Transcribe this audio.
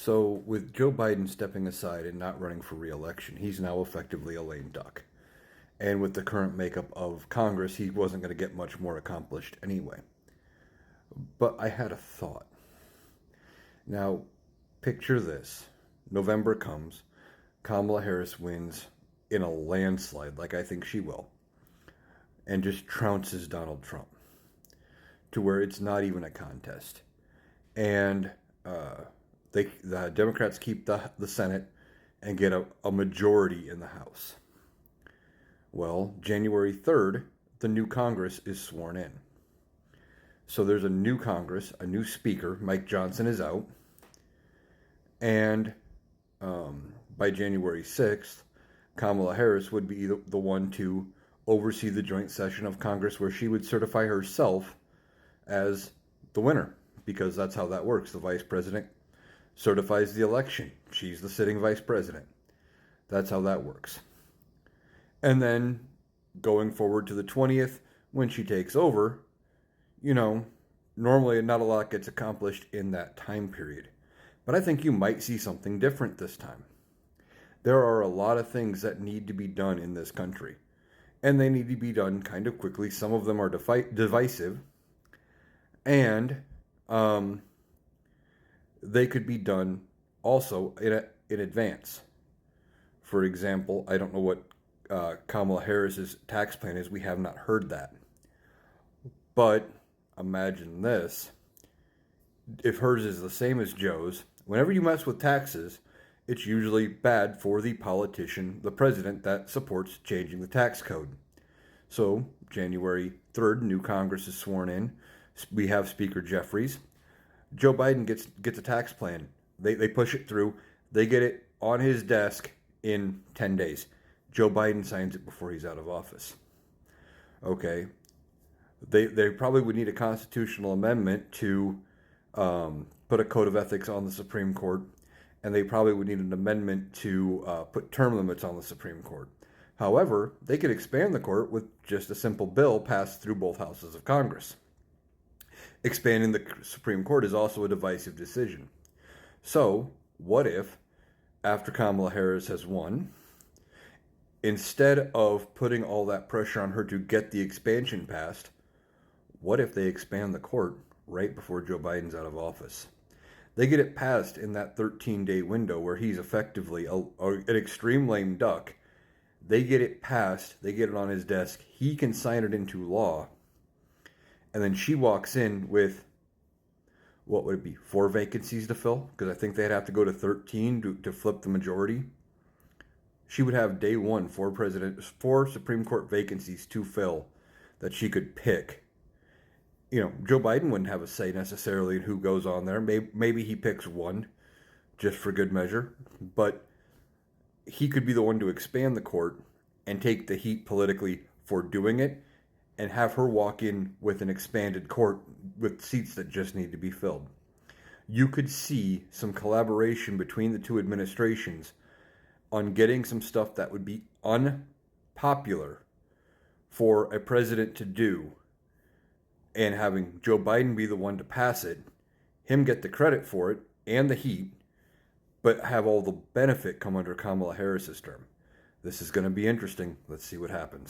So, with Joe Biden stepping aside and not running for re-election, he's now effectively a lame duck. And with the current makeup of Congress, he wasn't going to get much more accomplished anyway. But I had a thought. Now, picture this. November comes, Kamala Harris wins in a landslide, like I think she will, and just trounces Donald Trump to where it's not even a contest. And the Democrats keep the Senate and get a majority in the House. Well, January 3rd, the new Congress is sworn in. So there's a new Congress, a new Speaker. Mike Johnson is out. And by January 6th, Kamala Harris would be the one to oversee the joint session of Congress where she would certify herself as the winner, because that's how that works. The vice president certifies the election. She's the sitting vice president. That's how that works. And then going forward to the 20th, when she takes over, normally not a lot gets accomplished in that time period. But I think you might see something different this time. There are a lot of things that need to be done in this country, and they need to be done kind of quickly. Some of them are divisive, and they could be done also in advance. For example, I don't know what Kamala Harris's tax plan is. We have not heard that. But imagine this. If hers is the same as Joe's, whenever you mess with taxes, it's usually bad for the politician, the president, that supports changing the tax code. So, January 3rd, new Congress is sworn in. We have Speaker Jeffries. Joe Biden gets a tax plan. They push it through. They get it on his desk in 10 days. Joe Biden signs it before he's out of office. Okay. They probably would need a constitutional amendment to put a code of ethics on the Supreme Court, and they probably would need an amendment to put term limits on the Supreme Court. However, they could expand the court with just a simple bill passed through both houses of Congress. Expanding the Supreme Court is also a divisive decision. So, what if, after Kamala Harris has won, instead of putting all that pressure on her to get the expansion passed, what if they expand the court right before Joe Biden's out of office? They get it passed in that 13-day window where he's effectively an extreme lame duck. They get it passed. They get it on his desk. He can sign it into law. And then she walks in with, what would it be, 4 vacancies to fill? Because I think they'd have to go to 13 to flip the majority. She would have day one 4 Supreme Court vacancies to fill that she could pick. Joe Biden wouldn't have a say necessarily in who goes on there. Maybe he picks one just for good measure. But he could be the one to expand the court and take the heat politically for doing it, and have her walk in with an expanded court with seats that just need to be filled. You could see some collaboration between the two administrations on getting some stuff that would be unpopular for a president to do, and having Joe Biden be the one to pass it, him get the credit for it and the heat, but have all the benefit come under Kamala Harris's term. This is going to be interesting. Let's see what happens.